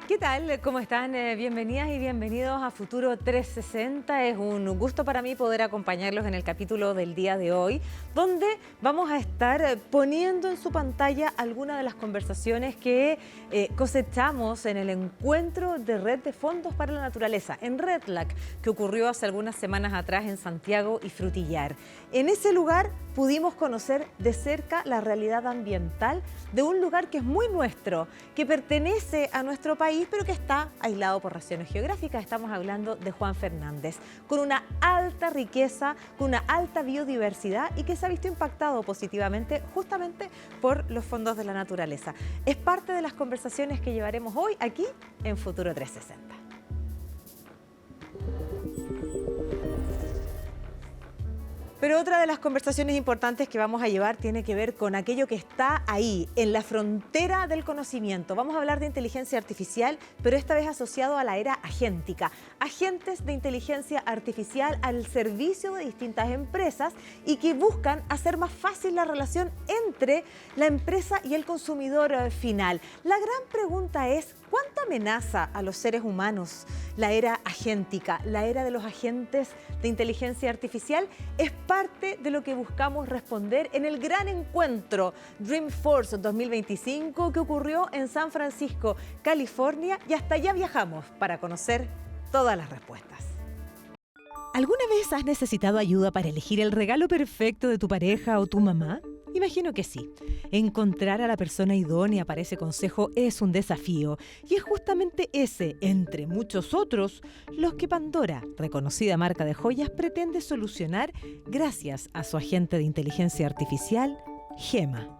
¿Qué tal? ¿Cómo están? Bienvenidas y bienvenidos a Futuro 360. Es un gusto para mí poder acompañarlos en el capítulo del día de hoy, donde vamos a estar poniendo en su pantalla algunas de las conversaciones que cosechamos en el encuentro de Red de Fondos para la Naturaleza, en REDLAC, que ocurrió hace algunas semanas atrás en Santiago y Frutillar. En ese lugar pudimos conocer de cerca la realidad ambiental de un lugar que es muy nuestro, que pertenece a nuestro país, pero que está aislado por razones geográficas. Estamos hablando de Juan Fernández, con una alta riqueza, con una alta biodiversidad y que se ha visto impactado positivamente justamente por los fondos de la naturaleza. Es parte de las conversaciones que llevaremos hoy aquí en Futuro 360. Pero otra de las conversaciones importantes que vamos a llevar tiene que ver con aquello que está ahí, en la frontera del conocimiento. Vamos a hablar de inteligencia artificial, pero esta vez asociado a la era agéntica. Agentes de inteligencia artificial al servicio de distintas empresas y que buscan hacer más fácil la relación entre la empresa y el consumidor final. La gran pregunta es, ¿cuánto amenaza a los seres humanos la era agéntica, la era de los agentes de inteligencia artificial? Es parte de lo que buscamos responder en el gran encuentro Dreamforce 2025 que ocurrió en San Francisco, California, y hasta allá viajamos para conocer todas las respuestas. ¿Alguna vez has necesitado ayuda para elegir el regalo perfecto de tu pareja o tu mamá? Imagino que sí. Encontrar a la persona idónea para ese consejo es un desafío y es justamente ese, entre muchos otros, los que Pandora, reconocida marca de joyas, pretende solucionar gracias a su agente de inteligencia artificial, Gemma.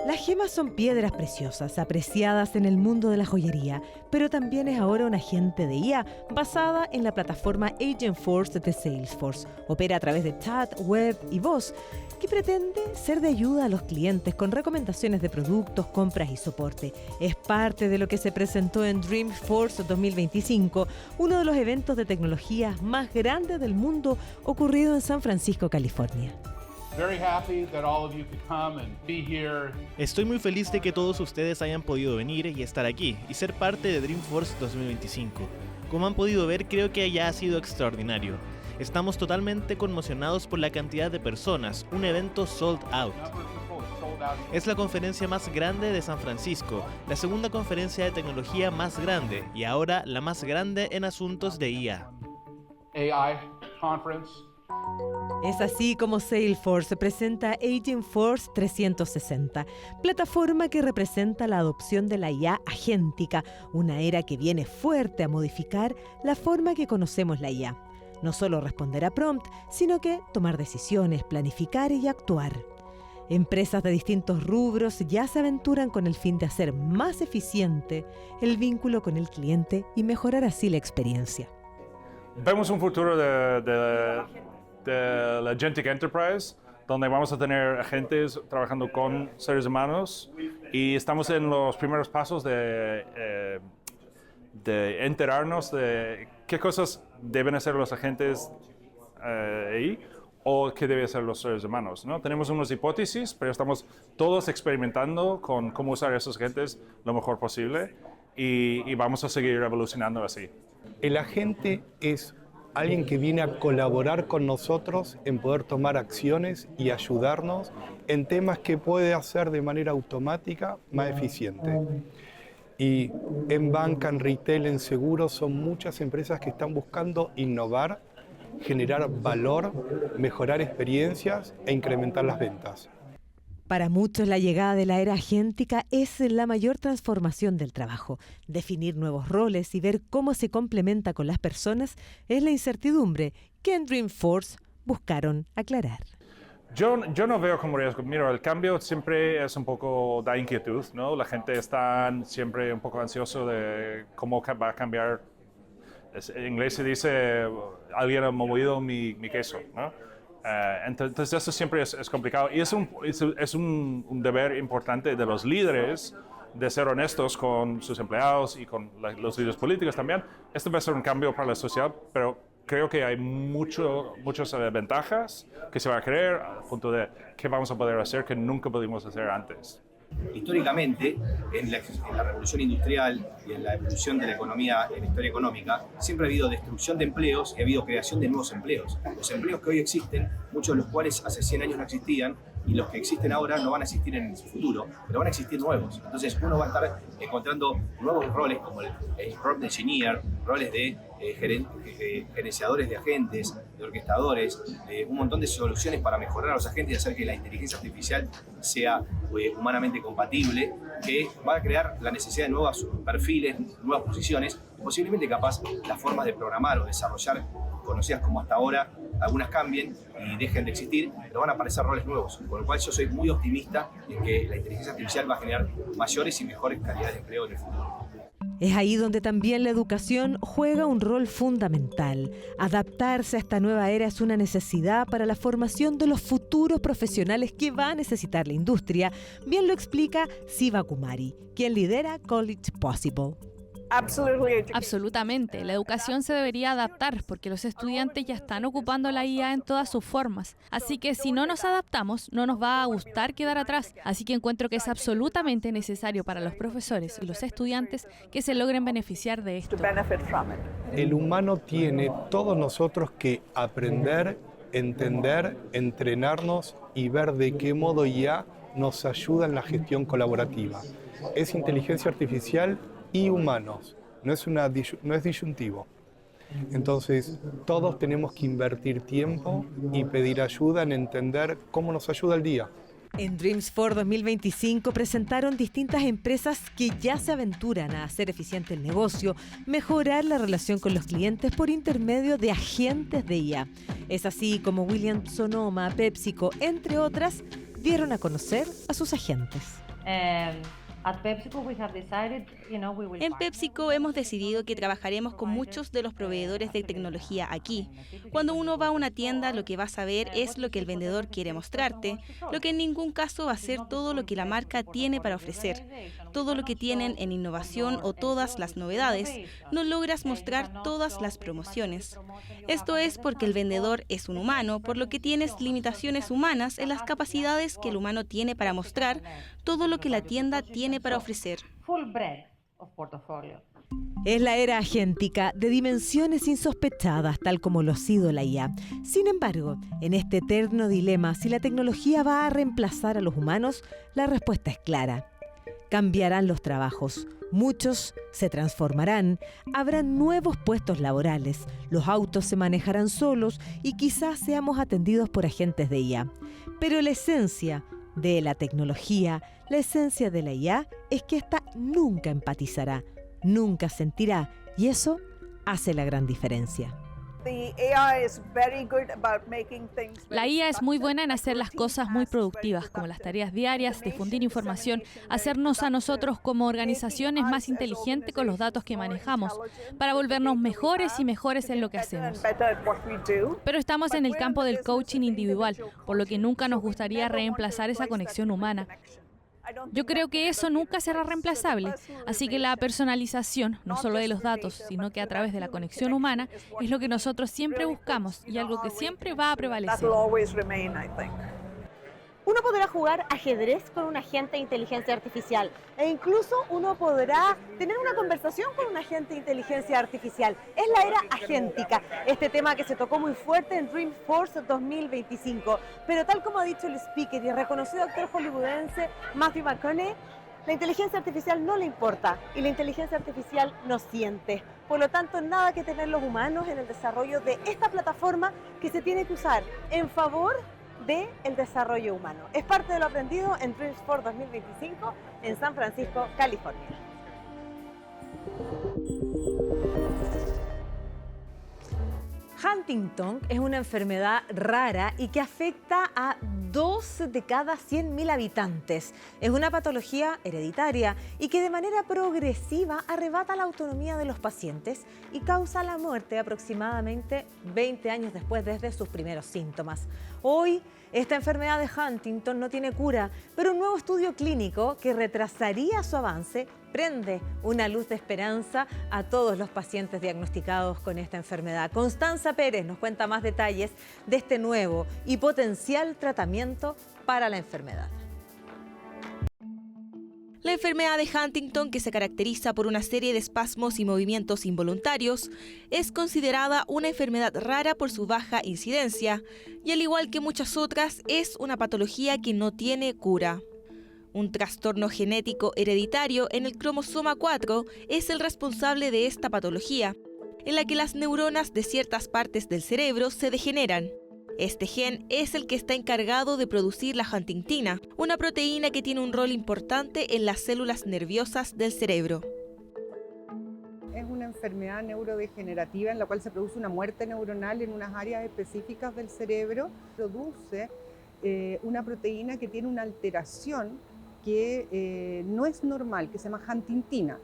Las gemas son piedras preciosas, apreciadas en el mundo de la joyería, pero también es ahora un agente de IA basada en la plataforma Agentforce de Salesforce. Opera a través de chat, web y voz, que pretende ser de ayuda a los clientes con recomendaciones de productos, compras y soporte. Es parte de lo que se presentó en Dreamforce 2025, uno de los eventos de tecnología más grandes del mundo ocurrido en San Francisco, California. Estoy muy feliz de que todos ustedes hayan podido venir y estar aquí y ser parte de Dreamforce 2025. Como han podido ver, creo que ya ha sido extraordinario. Estamos totalmente conmocionados por la cantidad de personas, un evento sold out. Es la conferencia más grande de San Francisco, la segunda conferencia de tecnología más grande y ahora la más grande en asuntos de IA. AI Conference. Es así como Salesforce presenta Agentforce 360, plataforma que representa la adopción de la IA agéntica, una era que viene fuerte a modificar la forma que conocemos la IA. No solo responder a prompt, sino que tomar decisiones, planificar y actuar. Empresas de distintos rubros ya se aventuran con el fin de hacer más eficiente el vínculo con el cliente y mejorar así la experiencia. Vemos un futuro de la Agentic Enterprise, donde vamos a tener agentes trabajando con seres humanos y estamos en los primeros pasos de enterarnos de qué cosas deben hacer los agentes ahí o qué deben hacer los seres humanos, ¿no? Tenemos unas hipótesis, pero estamos todos experimentando con cómo usar esos agentes lo mejor posible y vamos a seguir evolucionando así. El agente es alguien que viene a colaborar con nosotros en poder tomar acciones y ayudarnos en temas que puede hacer de manera automática más eficiente. Y en banca, en retail, en seguros, son muchas empresas que están buscando innovar, generar valor, mejorar experiencias e incrementar las ventas. Para muchos, la llegada de la era agéntica es la mayor transformación del trabajo. Definir nuevos roles y ver cómo se complementa con las personas es la incertidumbre que en Dreamforce buscaron aclarar. Yo no veo como riesgo. Mira, el cambio siempre es un poco da inquietud, ¿no? La gente está siempre un poco ansioso de cómo va a cambiar. En inglés se dice, alguien ha movido mi queso, ¿no? Entonces eso siempre es complicado y es un deber importante de los líderes de ser honestos con sus empleados y con los líderes políticos también. Esto va a ser un cambio para la sociedad, pero creo que hay muchas ventajas que se va a crear al punto de qué vamos a poder hacer que nunca pudimos hacer antes. Históricamente, en la revolución industrial y en la evolución de la economía, en la historia económica, siempre ha habido destrucción de empleos y ha habido creación de nuevos empleos. Los empleos que hoy existen, muchos de los cuales hace 100 años no existían, y los que existen ahora no van a existir en el futuro, pero van a existir nuevos. Entonces uno va a estar encontrando nuevos roles como el prompt engineer, roles de gerenciadores de agentes, de orquestadores, un montón de soluciones para mejorar a los agentes y hacer que la inteligencia artificial sea humanamente compatible, que va a crear la necesidad de nuevos perfiles, nuevas posiciones, y posiblemente capaz las formas de programar o desarrollar conocidas como hasta ahora, algunas cambien y dejen de existir, pero van a aparecer roles nuevos, con lo cual yo soy muy optimista en que la inteligencia artificial va a generar mayores y mejores calidades de empleo en el futuro. Es ahí donde también la educación juega un rol fundamental. Adaptarse a esta nueva era es una necesidad para la formación de los futuros profesionales que va a necesitar la industria. Bien lo explica Siva Kumari, quien lidera College Possible. Absolutamente. La educación se debería adaptar porque los estudiantes ya están ocupando la IA en todas sus formas. Así que si no nos adaptamos, no nos va a gustar quedar atrás. Así que encuentro que es absolutamente necesario para los profesores y los estudiantes que se logren beneficiar de esto. El humano tiene, todos nosotros, que aprender, entender, entrenarnos y ver de qué modo IA nos ayuda en la gestión colaborativa. Es inteligencia artificial y humanos, no es disyuntivo. Entonces, todos tenemos que invertir tiempo y pedir ayuda en entender cómo nos ayuda el día. En Dreamforce 2025 presentaron distintas empresas que ya se aventuran a hacer eficiente el negocio, mejorar la relación con los clientes por intermedio de agentes de IA. Es así como Williams Sonoma, PepsiCo, entre otras, dieron a conocer a sus agentes. En PepsiCo hemos decidido que trabajaremos con muchos de los proveedores de tecnología aquí. Cuando uno va a una tienda, lo que vas a ver es lo que el vendedor quiere mostrarte, lo que en ningún caso va a ser todo lo que la marca tiene para ofrecer. Todo lo que tienen en innovación o todas las novedades, no logras mostrar todas las promociones. Esto es porque el vendedor es un humano, por lo que tienes limitaciones humanas en las capacidades que el humano tiene para mostrar todo lo que la tienda tiene para ofrecer. Es la era agéntica de dimensiones insospechadas, tal como lo ha sido la IA. Sin embargo, en este eterno dilema, si la tecnología va a reemplazar a los humanos, la respuesta es clara. Cambiarán los trabajos, muchos se transformarán, habrán nuevos puestos laborales, los autos se manejarán solos y quizás seamos atendidos por agentes de IA. Pero la esencia de la tecnología, la esencia de la IA es que ésta nunca empatizará, nunca sentirá, y eso hace la gran diferencia. La IA es muy buena en hacer las cosas muy productivas, como las tareas diarias, difundir información, hacernos a nosotros como organizaciones más inteligentes con los datos que manejamos, para volvernos mejores y mejores en lo que hacemos. Pero estamos en el campo del coaching individual, por lo que nunca nos gustaría reemplazar esa conexión humana. Yo creo que eso nunca será reemplazable, así que la personalización, no solo de los datos, sino que a través de la conexión humana, es lo que nosotros siempre buscamos y algo que siempre va a prevalecer. Uno podrá jugar ajedrez con un agente de inteligencia artificial e incluso uno podrá tener una conversación con un agente de inteligencia artificial. Es la era agéntica, este tema que se tocó muy fuerte en Dreamforce 2025. Pero tal como ha dicho el speaker y el reconocido actor hollywoodense Matthew McConaughey, la inteligencia artificial no le importa y la inteligencia artificial no siente. Por lo tanto, nada que temer los humanos en el desarrollo de esta plataforma que se tiene que usar en favor del desarrollo humano. Es parte de lo aprendido en Dreamforce 2025 en San Francisco, California. Huntington es una enfermedad rara y que afecta a 2 de cada 100.000 habitantes. Es una patología hereditaria y que de manera progresiva arrebata la autonomía de los pacientes y causa la muerte aproximadamente 20 años después desde sus primeros síntomas. Hoy, esta enfermedad de Huntington no tiene cura, pero un nuevo estudio clínico que retrasaría su avance prende una luz de esperanza a todos los pacientes diagnosticados con esta enfermedad. Constanza Pérez nos cuenta más detalles de este nuevo y potencial tratamiento para la enfermedad. La enfermedad de Huntington, que se caracteriza por una serie de espasmos y movimientos involuntarios, es considerada una enfermedad rara por su baja incidencia y, al igual que muchas otras, es una patología que no tiene cura. Un trastorno genético hereditario en el cromosoma 4 es el responsable de esta patología, en la que las neuronas de ciertas partes del cerebro se degeneran. Este gen es el que está encargado de producir la huntingtina, una proteína que tiene un rol importante en las células nerviosas del cerebro. Es una enfermedad neurodegenerativa en la cual se produce una muerte neuronal en unas áreas específicas del cerebro. Produce una proteína que tiene una alteración que no es normal, que se llama huntingtina.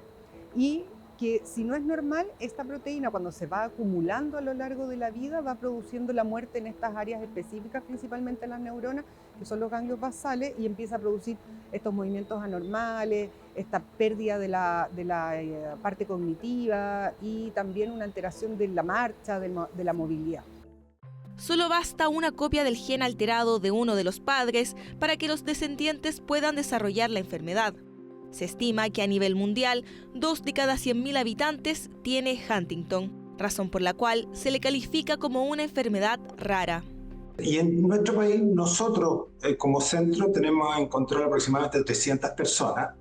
Y que si no es normal, esta proteína cuando se va acumulando a lo largo de la vida va produciendo la muerte en estas áreas específicas, principalmente en las neuronas, que son los ganglios basales, y empieza a producir estos movimientos anormales, esta pérdida de la parte cognitiva y también una alteración de la marcha, de la movilidad. Solo basta una copia del gen alterado de uno de los padres para que los descendientes puedan desarrollar la enfermedad. Se estima que a nivel mundial, 2 de cada 100.000 habitantes tiene Huntington, razón por la cual se le califica como una enfermedad rara. Y en nuestro país, nosotros como centro tenemos en control aproximadamente 300 personas,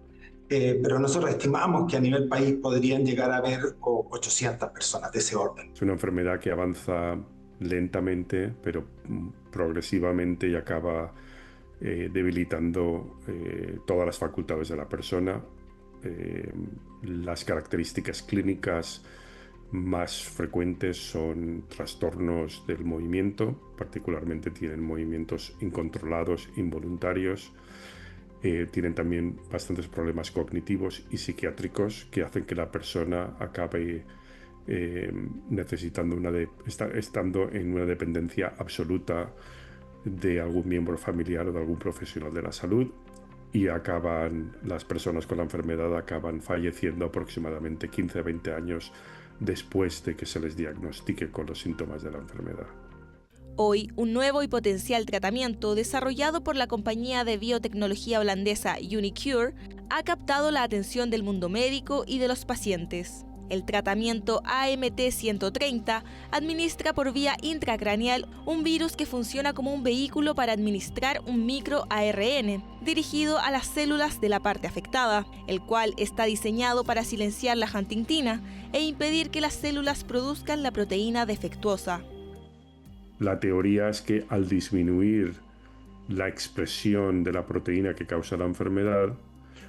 pero nosotros estimamos que a nivel país podrían llegar a haber 800 personas de ese orden. Es una enfermedad que avanza lentamente, pero progresivamente y acaba debilitando todas las facultades de la persona. Las características clínicas más frecuentes son trastornos del movimiento, particularmente tienen movimientos incontrolados, involuntarios. Tienen también bastantes problemas cognitivos y psiquiátricos que hacen que la persona acabe necesitando estando en una dependencia absoluta de algún miembro familiar o de algún profesional de la salud, y las personas con la enfermedad acaban falleciendo aproximadamente 15 a 20 años después de que se les diagnostique con los síntomas de la enfermedad. Hoy, un nuevo y potencial tratamiento desarrollado por la compañía de biotecnología holandesa uniQure ha captado la atención del mundo médico y de los pacientes. El tratamiento AMT-130 administra por vía intracraneal un virus que funciona como un vehículo para administrar un microARN dirigido a las células de la parte afectada, el cual está diseñado para silenciar la huntingtina e impedir que las células produzcan la proteína defectuosa. La teoría es que al disminuir la expresión de la proteína que causa la enfermedad,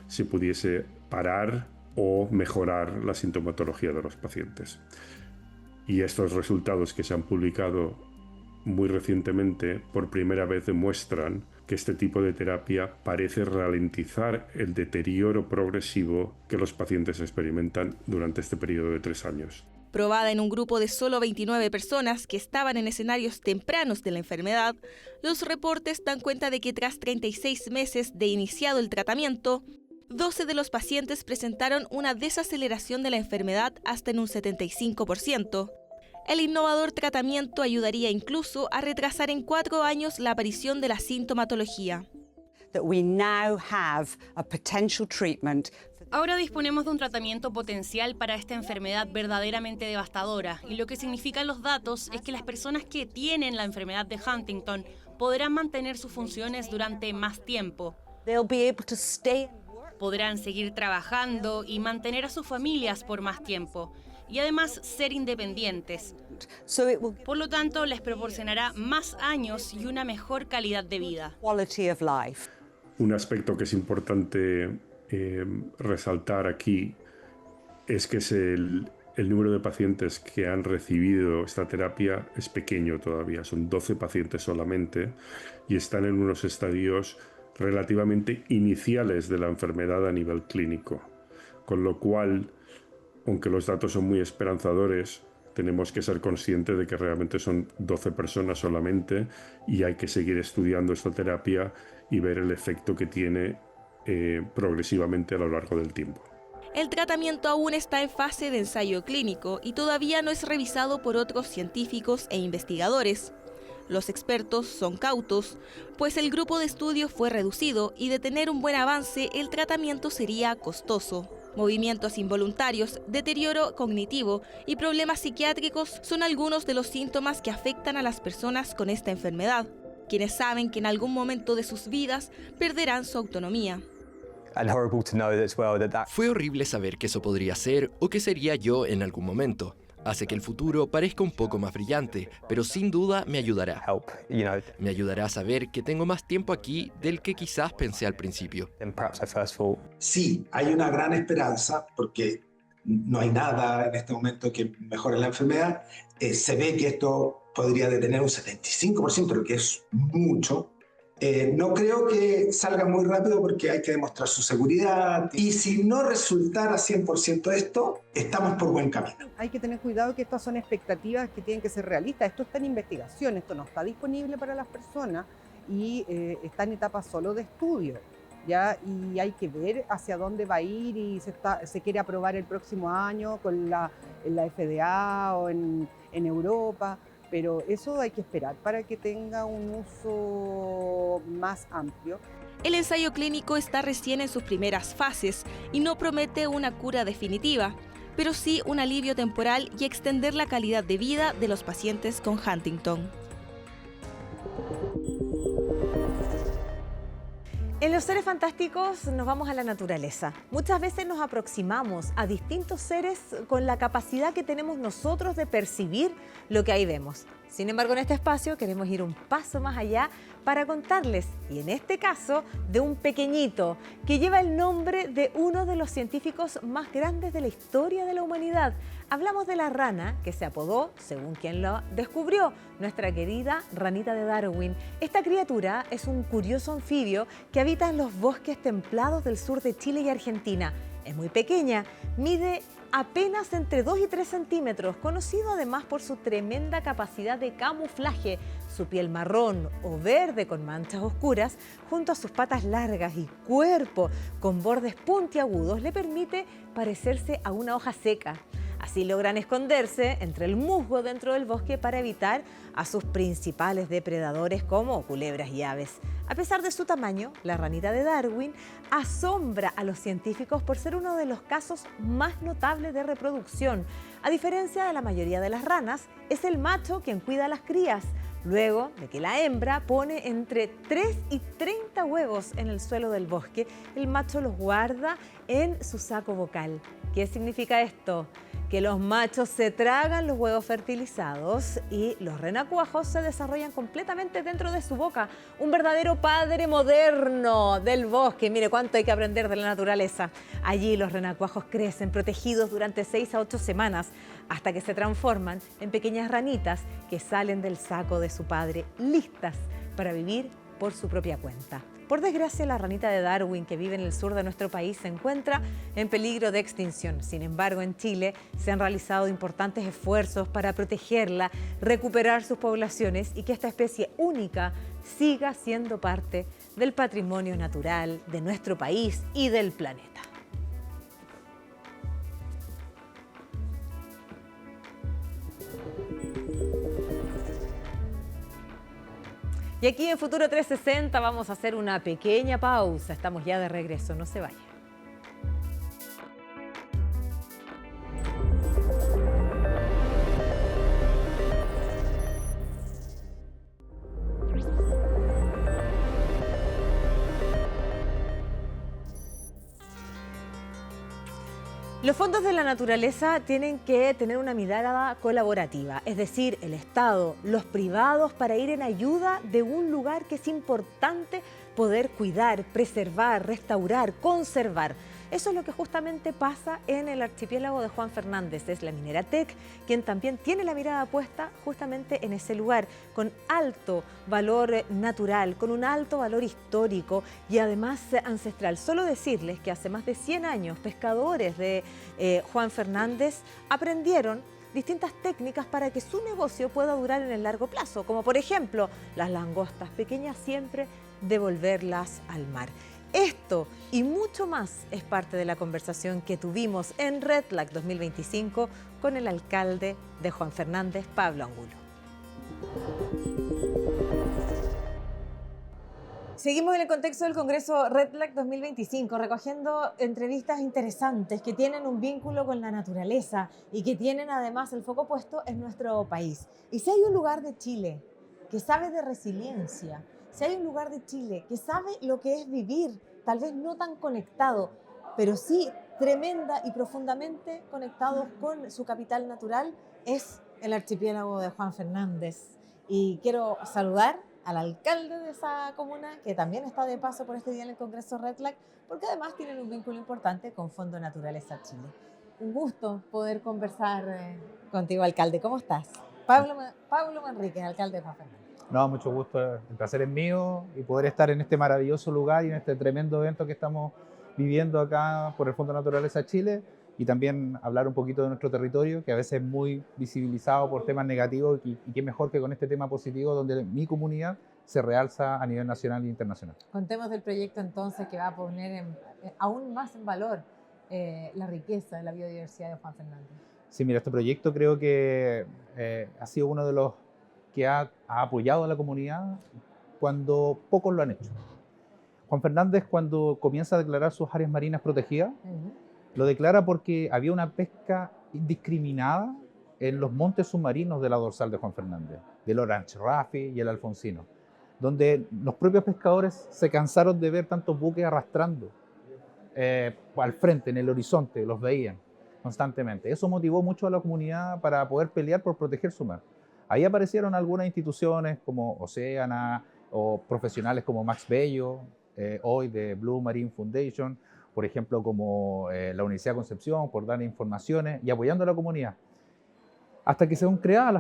se pudiese parar o mejorar la sintomatología de los pacientes. Y estos resultados que se han publicado muy recientemente por primera vez demuestran que este tipo de terapia parece ralentizar el deterioro progresivo que los pacientes experimentan durante este periodo de 3 años. Probada en un grupo de solo 29 personas que estaban en escenarios tempranos de la enfermedad, los reportes dan cuenta de que tras 36 meses de iniciado el tratamiento, 12 de los pacientes presentaron una desaceleración de la enfermedad hasta en un 75%. El innovador tratamiento ayudaría incluso a retrasar en 4 años la aparición de la sintomatología. Ahora disponemos de un tratamiento potencial para esta enfermedad verdaderamente devastadora, y lo que significan los datos es que las personas que tienen la enfermedad de Huntington podrán mantener sus funciones durante más tiempo. Podrán seguir trabajando y mantener a sus familias por más tiempo, y además ser independientes. Por lo tanto, les proporcionará más años y una mejor calidad de vida. Un aspecto que es importante resaltar aquí es que el número de pacientes que han recibido esta terapia es pequeño todavía, son 12 pacientes solamente, y están en unos estadios relativamente iniciales de la enfermedad a nivel clínico, con lo cual, aunque los datos son muy esperanzadores, tenemos que ser conscientes de que realmente son 12 personas solamente y hay que seguir estudiando esta terapia y ver el efecto que tiene progresivamente a lo largo del tiempo. El tratamiento aún está en fase de ensayo clínico y todavía no es revisado por otros científicos e investigadores. Los expertos son cautos, pues el grupo de estudio fue reducido y de tener un buen avance el tratamiento sería costoso. Movimientos involuntarios, deterioro cognitivo y problemas psiquiátricos son algunos de los síntomas que afectan a las personas con esta enfermedad, quienes saben que en algún momento de sus vidas perderán su autonomía. Fue horrible saber que eso podría ser o que sería yo en algún momento. Hace que el futuro parezca un poco más brillante, pero sin duda me ayudará. Me ayudará a saber que tengo más tiempo aquí del que quizás pensé al principio. Sí, hay una gran esperanza porque no hay nada en este momento que mejore la enfermedad. Se ve que esto podría detener un 75%, lo que es mucho. No creo que salga muy rápido porque hay que demostrar su seguridad y si no resultara 100% esto, estamos por buen camino. Hay que tener cuidado que estas son expectativas que tienen que ser realistas. Esto está en investigación, esto no está disponible para las personas y está en etapa solo de estudio, ¿ya? Y hay que ver hacia dónde va a ir y se quiere aprobar el próximo año con la FDA o en Europa. Pero eso hay que esperar para que tenga un uso más amplio. El ensayo clínico está recién en sus primeras fases y no promete una cura definitiva, pero sí un alivio temporal y extender la calidad de vida de los pacientes con Huntington. En Los Seres Fantásticos nos vamos a la naturaleza. Muchas veces nos aproximamos a distintos seres con la capacidad que tenemos nosotros de percibir lo que ahí vemos. Sin embargo, en este espacio queremos ir un paso más allá para contarles, y en este caso, de un pequeñito que lleva el nombre de uno de los científicos más grandes de la historia de la humanidad. Hablamos de la rana que se apodó, según quien lo descubrió, nuestra querida ranita de Darwin. Esta criatura es un curioso anfibio que habita en los bosques templados del sur de Chile y Argentina. Es muy pequeña, mide apenas entre 2 y 3 centímetros, conocido además por su tremenda capacidad de camuflaje. Su piel marrón o verde con manchas oscuras, junto a sus patas largas y cuerpo con bordes puntiagudos, le permite parecerse a una hoja seca. Así logran esconderse entre el musgo dentro del bosque para evitar a sus principales depredadores como culebras y aves. A pesar de su tamaño, la ranita de Darwin asombra a los científicos por ser uno de los casos más notables de reproducción. A diferencia de la mayoría de las ranas, es el macho quien cuida a las crías, luego de que la hembra pone entre 3 y 30 huevos en el suelo del bosque. El macho los guarda en su saco vocal. ¿Qué significa esto? Que los machos se tragan los huevos fertilizados y los renacuajos se desarrollan completamente dentro de su boca. Un verdadero padre moderno del bosque. Mire cuánto hay que aprender de la naturaleza. Allí los renacuajos crecen protegidos durante 6 a 8 semanas hasta que se transforman en pequeñas ranitas que salen del saco de su padre, listas para vivir por su propia cuenta. Por desgracia, la ranita de Darwin, que vive en el sur de nuestro país, se encuentra en peligro de extinción. Sin embargo, en Chile se han realizado importantes esfuerzos para protegerla, recuperar sus poblaciones y que esta especie única siga siendo parte del patrimonio natural de nuestro país y del planeta. Y aquí en Futuro 360 vamos a hacer una pequeña pausa. Estamos ya de regreso, no se vayan. Los fondos de la naturaleza tienen que tener una mirada colaborativa, es decir, el Estado, los privados, para ir en ayuda de un lugar que es importante poder cuidar, preservar, restaurar, conservar. Eso es lo que justamente pasa en el archipiélago de Juan Fernández. Es la minera Teck quien también tiene la mirada puesta justamente en ese lugar, con alto valor natural, con un alto valor histórico y además ancestral. Solo decirles que hace más de 100 años pescadores de Juan Fernández aprendieron distintas técnicas para que su negocio pueda durar en el largo plazo, como por ejemplo las langostas pequeñas siempre devolverlas al mar. Esto y mucho más es parte de la conversación que tuvimos en REDLAC 2025 con el alcalde de Juan Fernández, Pablo Angulo. Seguimos en el contexto del Congreso REDLAC 2025, recogiendo entrevistas interesantes que tienen un vínculo con la naturaleza y que tienen además el foco puesto en nuestro país. Y si hay un lugar de Chile que sabe de resiliencia, si hay un lugar de Chile que sabe lo que es vivir, tal vez no tan conectado, pero sí tremenda y profundamente conectados con su capital natural, es el archipiélago de Juan Fernández. Y quiero saludar al alcalde de esa comuna, que también está de paso por este día en el Congreso REDLAC, porque además tienen un vínculo importante con Fondo Naturaleza Chile. Un gusto poder conversar contigo, alcalde. ¿Cómo estás? Pablo Manríquez, alcalde de Juan Fernández. No, mucho gusto, el placer es mío y poder estar en este maravilloso lugar y en este tremendo evento que estamos viviendo acá por el Fondo Naturaleza Chile, y también hablar un poquito de nuestro territorio, que a veces es muy visibilizado por temas negativos, y qué mejor que con este tema positivo donde mi comunidad se realza a nivel nacional e internacional. Contemos del proyecto entonces, que va a poner aún más en valor la riqueza de la biodiversidad de Juan Fernández. Sí, mira, este proyecto creo que ha sido uno de los que ha apoyado a la comunidad cuando pocos lo han hecho. Juan Fernández, cuando comienza a declarar sus áreas marinas protegidas, lo declara porque había una pesca indiscriminada en los montes submarinos de la dorsal de Juan Fernández, del Orange Rafi y el Alfonsino, donde los propios pescadores se cansaron de ver tantos buques arrastrando al frente, en el horizonte, los veían constantemente. Eso motivó mucho a la comunidad para poder pelear por proteger su mar. Ahí aparecieron algunas instituciones como Oceana o profesionales como Max Bello, hoy de Blue Marine Foundation, por ejemplo, como la Universidad de Concepción, por dar informaciones y apoyando a la comunidad. Hasta que se han creado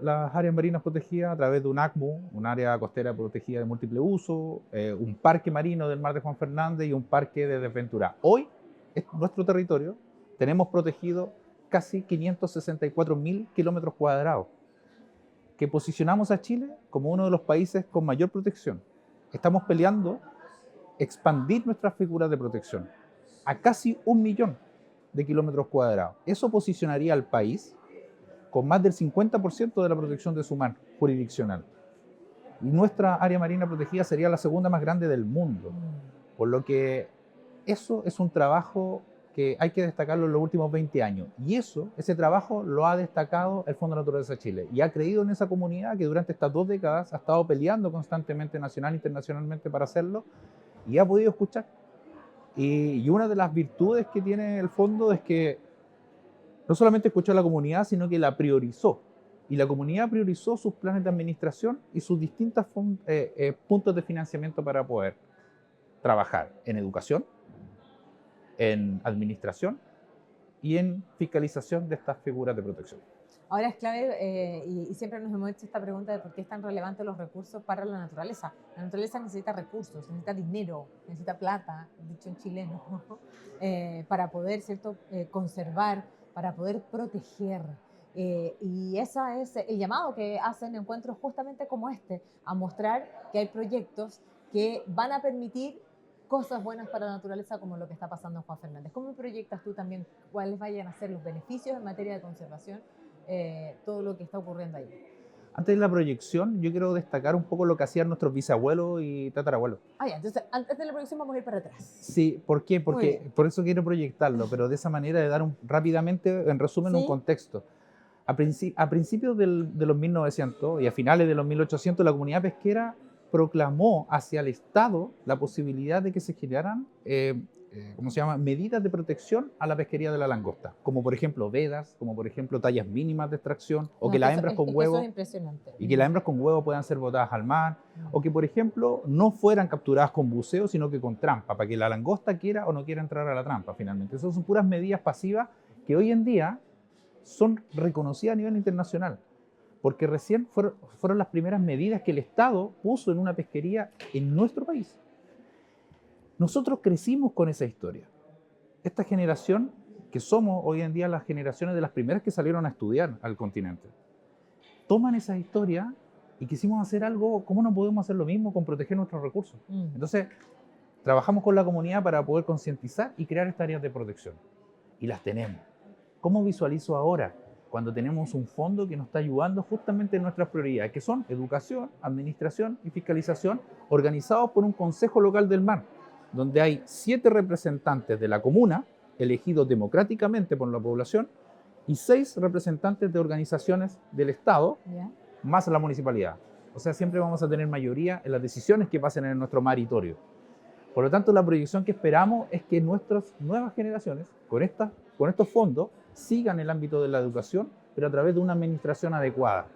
las áreas marinas protegidas a través de un ACMU, un área costera protegida de múltiple uso, un parque marino del mar de Juan Fernández y un parque de Desventura. Hoy, en nuestro territorio, tenemos protegido casi 564.000 kilómetros cuadrados, que posicionamos a Chile como uno de los países con mayor protección. Estamos peleando expandir nuestras figuras de protección a casi 1 millón de kilómetros cuadrados. Eso posicionaría al país con más del 50% de la protección de su mar jurisdiccional. Y nuestra área marina protegida sería la segunda más grande del mundo. Por lo que eso es un trabajo que hay que destacarlo en los últimos 20 años. Y ese trabajo lo ha destacado el Fondo Naturaleza Chile. Y ha creído en esa comunidad que durante estas 2 décadas ha estado peleando constantemente nacional e internacionalmente para hacerlo, y ha podido escuchar. Y una de las virtudes que tiene el fondo es que no solamente escuchó a la comunidad, sino que la priorizó. Y la comunidad priorizó sus planes de administración y sus distintos puntos de financiamiento para poder trabajar en educación, en administración y en fiscalización de estas figuras de protección. Ahora es clave, y siempre nos hemos hecho esta pregunta de por qué es tan relevante los recursos para la naturaleza. La naturaleza necesita recursos, necesita dinero, necesita plata, dicho en chileno, para poder, ¿cierto?, conservar, para poder proteger. Y ese es el llamado que hacen encuentros justamente como este, a mostrar que hay proyectos que van a permitir cosas buenas para la naturaleza, como lo que está pasando en Juan Fernández. ¿Cómo proyectas tú también cuáles vayan a ser los beneficios en materia de conservación, todo lo que está ocurriendo ahí? Antes de la proyección, yo quiero destacar un poco lo que hacían nuestros bisabuelos y tatarabuelos. Ya, entonces antes de la proyección vamos a ir para atrás. Sí, ¿por qué? Porque por eso quiero proyectarlo, pero de esa manera de dar rápidamente, en resumen, un contexto. A principios de los 1900 y a finales de los 1800, la comunidad pesquera proclamó hacia el Estado la posibilidad de que se generaran medidas de protección a la pesquería de la langosta, como por ejemplo vedas, como por ejemplo tallas mínimas de extracción, o que las hembras con huevo y que las hembras con huevo puedan ser botadas al mar, o que por ejemplo no fueran capturadas con buceo, sino que con trampa, para que la langosta quiera o no quiera entrar a la trampa finalmente. Esas son puras medidas pasivas que hoy en día son reconocidas a nivel internacional, porque recién fueron las primeras medidas que el Estado puso en una pesquería en nuestro país. Nosotros crecimos con esa historia. Esta generación que somos hoy en día las generaciones de las primeras que salieron a estudiar al continente. Toman esa historia y quisimos hacer algo, ¿cómo no podemos hacer lo mismo con proteger nuestros recursos? Entonces, trabajamos con la comunidad para poder concientizar y crear estas áreas de protección. Y las tenemos. ¿Cómo visualizo ahora? Cuando tenemos un fondo que nos está ayudando justamente en nuestras prioridades, que son educación, administración y fiscalización, organizados por un Consejo Local del Mar, donde hay 7 representantes de la comuna, elegidos democráticamente por la población, y 6 representantes de organizaciones del Estado, más la municipalidad. O sea, siempre vamos a tener mayoría en las decisiones que pasen en nuestro maritorio. Por lo tanto, la proyección que esperamos es que nuestras nuevas generaciones, con estos fondos, sigan el ámbito de la educación, pero a través de una administración adecuada.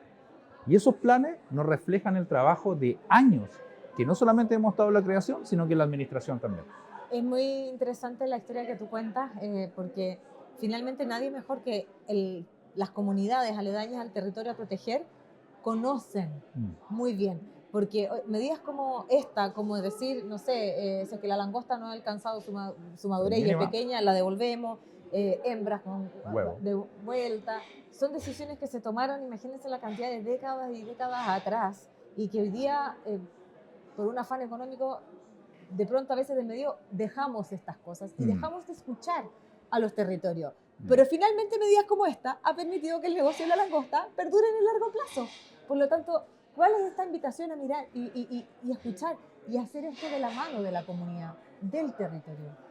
Y esos planes nos reflejan el trabajo de años, que no solamente hemos estado en la creación, sino que en la administración también. Es muy interesante la historia que tú cuentas, porque finalmente nadie mejor que las comunidades aledañas al territorio a proteger conocen muy bien. Porque medidas como esta, como decir, no sé, si es que la langosta no ha alcanzado su madurez y es pequeña, la devolvemos, hembras con de vuelta, son decisiones que se tomaron, imagínense la cantidad de décadas y décadas atrás, y que hoy día, por un afán económico, de pronto a veces de medio dejamos estas cosas y dejamos de escuchar a los territorios. Pero finalmente medidas como esta ha permitido que el negocio de la langosta perdure en el largo plazo. Por lo tanto, ¿cuál es esta invitación a mirar y escuchar y hacer esto de la mano de la comunidad, del territorio?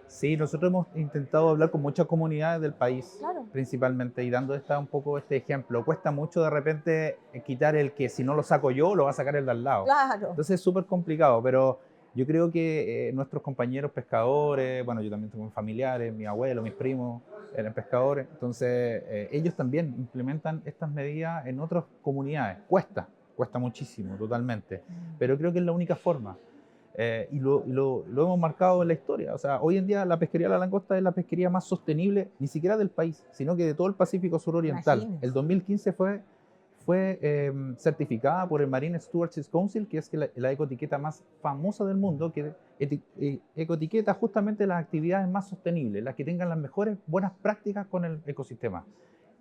Sí, nosotros hemos intentado hablar con muchas comunidades del país, claro, principalmente, y dando un poco este ejemplo. Cuesta mucho de repente quitar el que si no lo saco yo, lo va a sacar el de al lado. Claro. Entonces es súper complicado, pero yo creo que nuestros compañeros pescadores, bueno, yo también tengo familiares, mi abuelo, mis primos eran pescadores, entonces ellos también implementan estas medidas en otras comunidades. Cuesta muchísimo, totalmente, pero creo que es la única forma. Y lo hemos marcado en la historia. O sea, hoy en día la pesquería de la langosta es la pesquería más sostenible, ni siquiera del país, sino que de todo el Pacífico suroriental. Imagínese. El 2015 fue certificada por el Marine Stewardship Council, que es la ecoetiqueta más famosa del mundo, que ecoetiqueta justamente las actividades más sostenibles, las que tengan las mejores buenas prácticas con el ecosistema.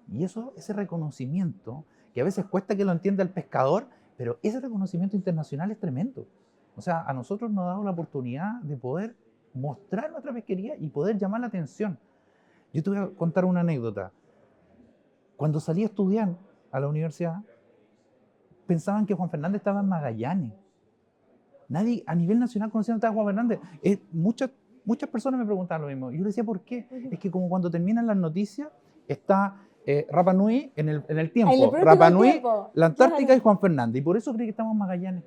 Y ese reconocimiento, que a veces cuesta que lo entienda el pescador, pero ese reconocimiento internacional es tremendo. O sea, a nosotros nos ha dado la oportunidad de poder mostrar nuestra pesquería y poder llamar la atención. Yo te voy a contar una anécdota. Cuando salí a estudiar a la universidad, pensaban que Juan Fernández estaba en Magallanes. Nadie a nivel nacional conocía que estaba Juan Fernández. Muchas personas me preguntaban lo mismo. Y yo les decía, ¿por qué? Es que como cuando terminan las noticias, está Rapa Nui en el tiempo. Rapa Nui, la Antártica y Juan Fernández. Y por eso creo que estamos en Magallanes.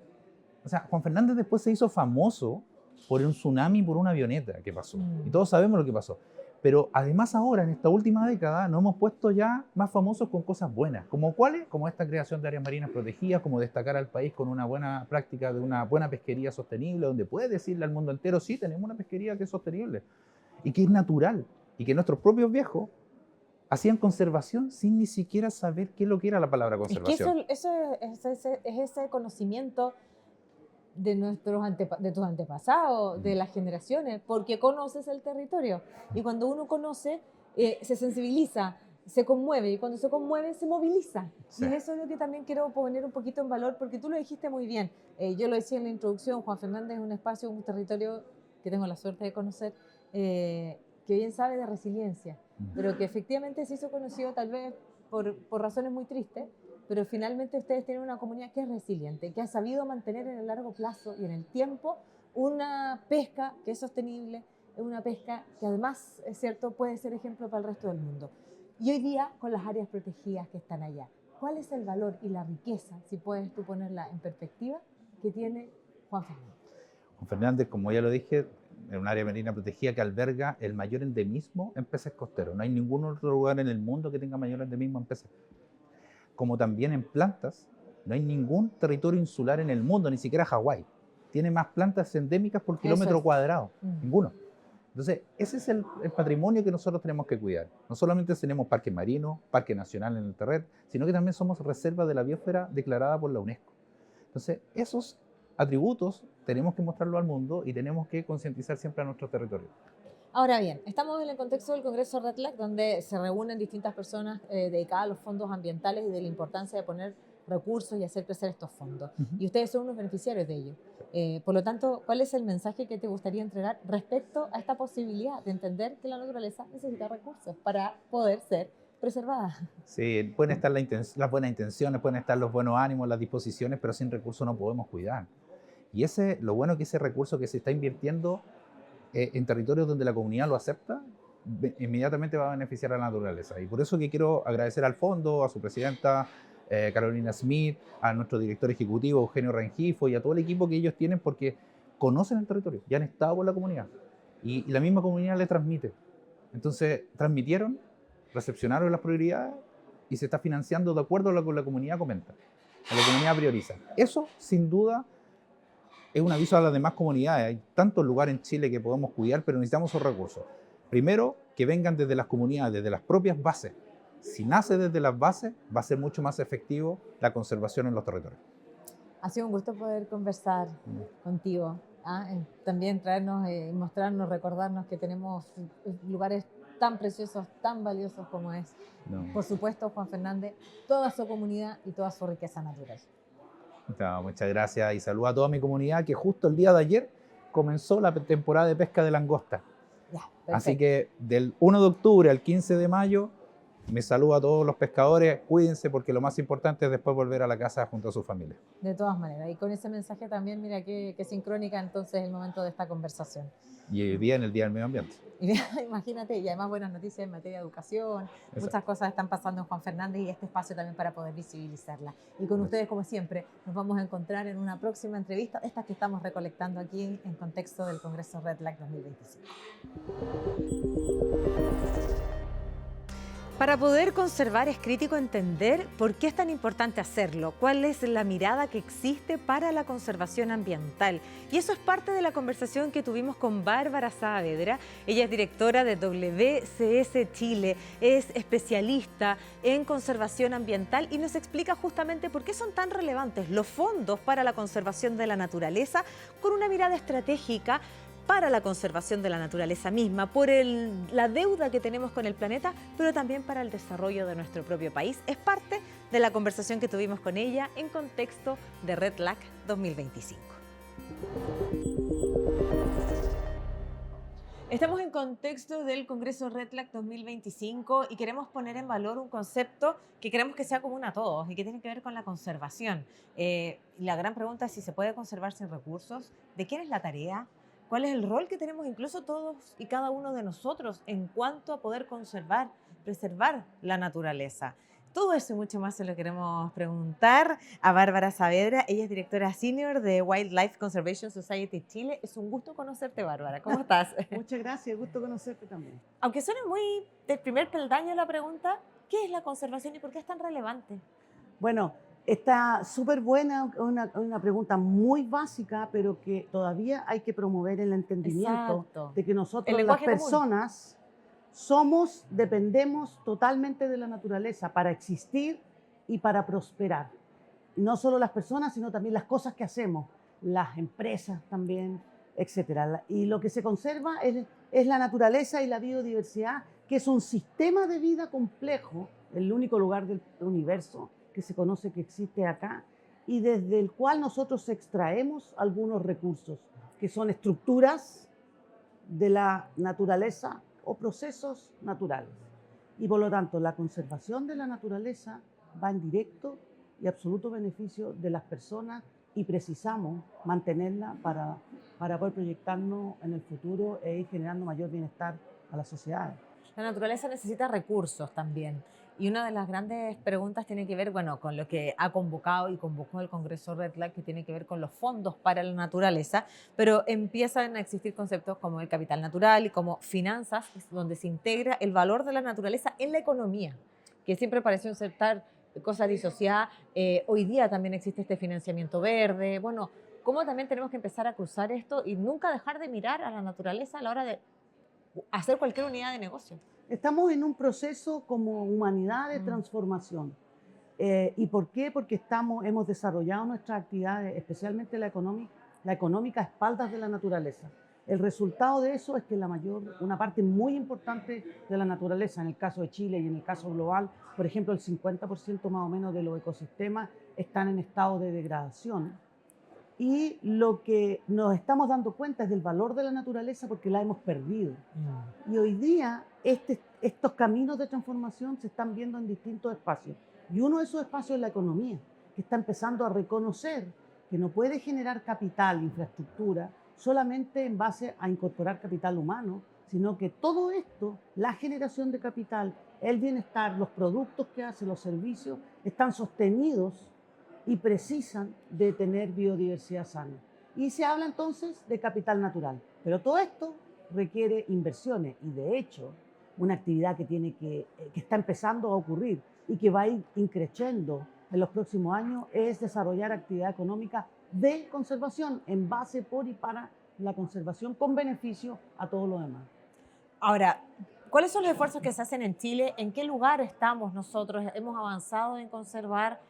O sea, Juan Fernández después se hizo famoso por un tsunami, por una avioneta que pasó. Y todos sabemos lo que pasó. Pero además ahora, en esta última década, nos hemos puesto ya más famosos con cosas buenas. ¿Como cuáles? Como esta creación de áreas marinas protegidas, como destacar al país con una buena práctica de una buena pesquería sostenible, donde puede decirle al mundo entero, sí, tenemos una pesquería que es sostenible y que es natural. Y que nuestros propios viejos hacían conservación sin ni siquiera saber qué es lo que era la palabra conservación. Es que es ese conocimiento de tus antepasados, de las generaciones, porque conoces el territorio. Y cuando uno conoce, se sensibiliza, se conmueve, y cuando se conmueve, se moviliza. Sí. Y eso es lo que también quiero poner un poquito en valor, porque tú lo dijiste muy bien. Yo lo decía en la introducción, Juan Fernández es un espacio, un territorio que tengo la suerte de conocer, que bien sabe de resiliencia, pero que efectivamente se hizo conocido tal vez por razones muy tristes, pero finalmente ustedes tienen una comunidad que es resiliente, que ha sabido mantener en el largo plazo y en el tiempo una pesca que es sostenible, una pesca que además, es cierto, puede ser ejemplo para el resto del mundo. Y hoy día, con las áreas protegidas que están allá, ¿cuál es el valor y la riqueza, si puedes tú ponerla en perspectiva, que tiene Juan Fernández? Juan Fernández, como ya lo dije, es un área marina protegida que alberga el mayor endemismo en peces costeros. No hay ningún otro lugar en el mundo que tenga mayor endemismo en peces. Como también en plantas, no hay ningún territorio insular en el mundo, ni siquiera Hawái. Tiene más plantas endémicas por kilómetro cuadrado, ninguno. Entonces, ese es el patrimonio que nosotros tenemos que cuidar. No solamente tenemos parque marino, parque nacional en el Terret, sino que también somos reserva de la biosfera declarada por la UNESCO. Entonces, esos atributos tenemos que mostrarlo al mundo y tenemos que concientizar siempre a nuestro territorio. Ahora bien, estamos en el contexto del Congreso REDLAC, donde se reúnen distintas personas dedicadas a los fondos ambientales y de la importancia de poner recursos y hacer crecer estos fondos. Y ustedes son unos beneficiarios de ello. Por lo tanto, ¿cuál es el mensaje que te gustaría entregar respecto a esta posibilidad de entender que la naturaleza necesita recursos para poder ser preservada? Sí, pueden estar las buenas intenciones, pueden estar los buenos ánimos, las disposiciones, pero sin recursos no podemos cuidar. Y lo bueno que ese recurso que se está invirtiendo en territorios donde la comunidad lo acepta, inmediatamente va a beneficiar a la naturaleza. Y por eso que quiero agradecer al fondo, a su presidenta, Carolina Smith, a nuestro director ejecutivo, Eugenio Rengifo, y a todo el equipo que ellos tienen, porque conocen el territorio, ya han estado con la comunidad. Y la misma comunidad le transmite. Entonces, transmitieron, recepcionaron las prioridades y se está financiando de acuerdo a lo que la comunidad comenta, a la comunidad prioriza. Eso, sin duda, es un aviso a las demás comunidades. Hay tantos lugares en Chile que podemos cuidar, pero necesitamos esos recursos. Primero, que vengan desde las comunidades, desde las propias bases. Si nace desde las bases, va a ser mucho más efectivo la conservación en los territorios. Ha sido un gusto poder conversar contigo. También traernos, mostrarnos, recordarnos que tenemos lugares tan preciosos, tan valiosos como es, por supuesto, Juan Fernández, toda su comunidad y toda su riqueza natural. No, muchas gracias y saludo a toda mi comunidad que justo el día de ayer comenzó la temporada de pesca de langosta. Así que del 1 de octubre al 15 de mayo me saludo a todos los pescadores, cuídense porque lo más importante es después volver a la casa junto a su familia. De todas maneras, y con ese mensaje también, mira qué sincrónica entonces el momento de esta conversación. Y hoy día en el Día del Medio Ambiente. Imagínate, y además buenas noticias en materia de educación. Exacto. Muchas cosas están pasando en Juan Fernández y este espacio también para poder visibilizarla. Y con ustedes, como siempre, nos vamos a encontrar en una próxima entrevista, estas que estamos recolectando aquí en contexto del Congreso REDLAC 2025. Para poder conservar es crítico entender por qué es tan importante hacerlo, cuál es la mirada que existe para la conservación ambiental. Y eso es parte de la conversación que tuvimos con Bárbara Saavedra. Ella es directora de WCS Chile, es especialista en conservación ambiental y nos explica justamente por qué son tan relevantes los fondos para la conservación de la naturaleza con una mirada estratégica para la conservación de la naturaleza misma, por la deuda que tenemos con el planeta, pero también para el desarrollo de nuestro propio país. Es parte de la conversación que tuvimos con ella en contexto de REDLAC 2025. Estamos en contexto del Congreso REDLAC 2025 y queremos poner en valor un concepto que queremos que sea común a todos y que tiene que ver con la conservación. La gran pregunta es si se puede conservar sin recursos, de quién es la tarea, cuál es el rol que tenemos incluso todos y cada uno de nosotros en cuanto a poder conservar, preservar la naturaleza. Todo eso y mucho más se lo queremos preguntar a Bárbara Saavedra. Ella es directora senior de Wildlife Conservation Society Chile. Es un gusto conocerte, Bárbara. ¿Cómo estás? Muchas gracias, gusto conocerte también. Aunque suene muy del primer peldaño la pregunta, ¿qué es la conservación y por qué es tan relevante? Bueno, está súper buena, una pregunta muy básica, pero que todavía hay que promover el entendimiento de que nosotros las personas dependemos totalmente de la naturaleza para existir y para prosperar. Y no solo las personas, sino también las cosas que hacemos, las empresas también, etc. Y lo que se conserva es la naturaleza y la biodiversidad, que es un sistema de vida complejo, el único lugar del universo que se conoce que existe acá, y desde el cual nosotros extraemos algunos recursos, que son estructuras de la naturaleza o procesos naturales. Y por lo tanto, la conservación de la naturaleza va en directo y absoluto beneficio de las personas y precisamos mantenerla para poder proyectarnos en el futuro e ir generando mayor bienestar a las sociedades. La naturaleza necesita recursos también. Y una de las grandes preguntas tiene que ver, bueno, con lo que ha convocado y convocó el Congreso REDLAC, que tiene que ver con los fondos para la naturaleza, pero empiezan a existir conceptos como el capital natural y como finanzas, donde se integra el valor de la naturaleza en la economía, que siempre pareció ser tal cosa disociada. Hoy día también existe este financiamiento verde. Bueno, ¿cómo también tenemos que empezar a cruzar esto y nunca dejar de mirar a la naturaleza a la hora de hacer cualquier unidad de negocio? Estamos en un proceso como humanidad de transformación. ¿Y por qué? Porque hemos desarrollado nuestras actividades, especialmente la económica, a espaldas de la naturaleza. El resultado de eso es que una parte muy importante de la naturaleza, en el caso de Chile y en el caso global, por ejemplo, el 50% más o menos de los ecosistemas están en estado de degradación. Y lo que nos estamos dando cuenta es del valor de la naturaleza porque la hemos perdido. Y hoy día estos caminos de transformación se están viendo en distintos espacios. Y uno de esos espacios es la economía, que está empezando a reconocer que no puede generar capital, infraestructura, solamente en base a incorporar capital humano, sino que todo esto, la generación de capital, el bienestar, los productos que hace, los servicios, están sostenidos y precisan de tener biodiversidad sana. Y se habla entonces de capital natural. Pero todo esto requiere inversiones y de hecho una actividad que está empezando a ocurrir y que va a ir increciendo en los próximos años es desarrollar actividad económica de conservación en base por y para la conservación con beneficio a todo lo demás. Ahora, ¿cuáles son los esfuerzos que se hacen en Chile? ¿En qué lugar estamos nosotros? ¿Hemos avanzado en conservar?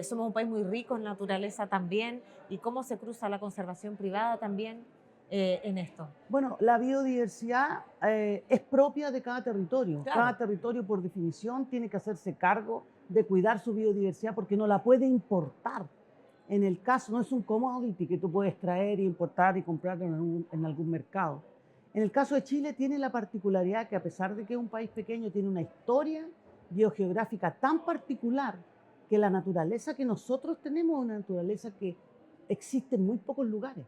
Somos un país muy rico en naturaleza también. ¿Y cómo se cruza la conservación privada también en esto? Bueno, la biodiversidad es propia de cada territorio. Claro. Cada territorio, por definición, tiene que hacerse cargo de cuidar su biodiversidad porque no la puede importar. En el caso, no es un commodity que tú puedes traer e importar y comprar en algún mercado. En el caso de Chile tiene la particularidad que a pesar de que es un país pequeño, tiene una historia biogeográfica tan particular que la naturaleza que nosotros tenemos es una naturaleza que existe en muy pocos lugares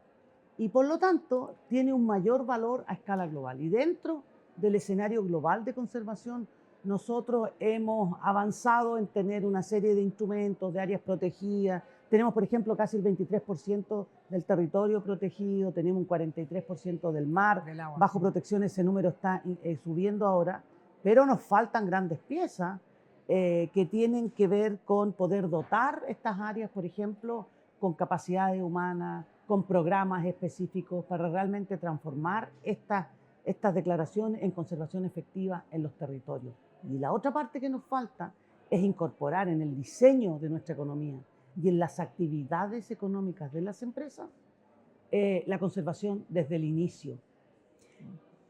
y por lo tanto tiene un mayor valor a escala global. Y dentro del escenario global de conservación, nosotros hemos avanzado en tener una serie de instrumentos, de áreas protegidas. Tenemos, por ejemplo, casi el 23% del territorio protegido, tenemos un 43% del mar, bajo protección ese número está subiendo ahora, pero nos faltan grandes piezas que tienen que ver con poder dotar estas áreas, por ejemplo, con capacidades humanas, con programas específicos para realmente transformar estas declaraciones en conservación efectiva en los territorios. Y la otra parte que nos falta es incorporar en el diseño de nuestra economía y en las actividades económicas de las empresas la conservación desde el inicio.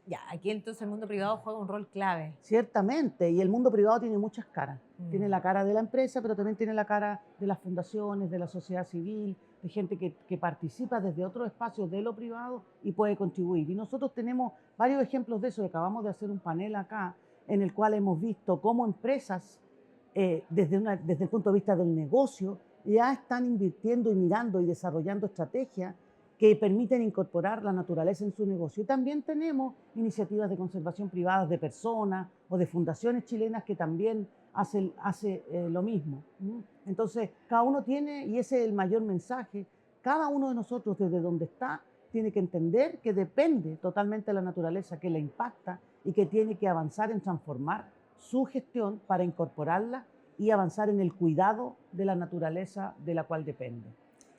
Ya, aquí entonces el mundo privado juega un rol clave. Ciertamente, y el mundo privado tiene muchas caras. Tiene la cara de la empresa, pero también tiene la cara de las fundaciones, de la sociedad civil, de gente que participa desde otros espacios de lo privado y puede contribuir. Y nosotros tenemos varios ejemplos de eso. Acabamos de hacer un panel acá en el cual hemos visto cómo empresas, desde el punto de vista del negocio, ya están invirtiendo y mirando y desarrollando estrategias que permiten incorporar la naturaleza en su negocio. Y también tenemos iniciativas de conservación privadas de personas o de fundaciones chilenas que también hacen lo mismo. Entonces, cada uno tiene, y ese es el mayor mensaje, cada uno de nosotros desde donde está tiene que entender que depende totalmente de la naturaleza que le impacta y que tiene que avanzar en transformar su gestión para incorporarla y avanzar en el cuidado de la naturaleza de la cual depende.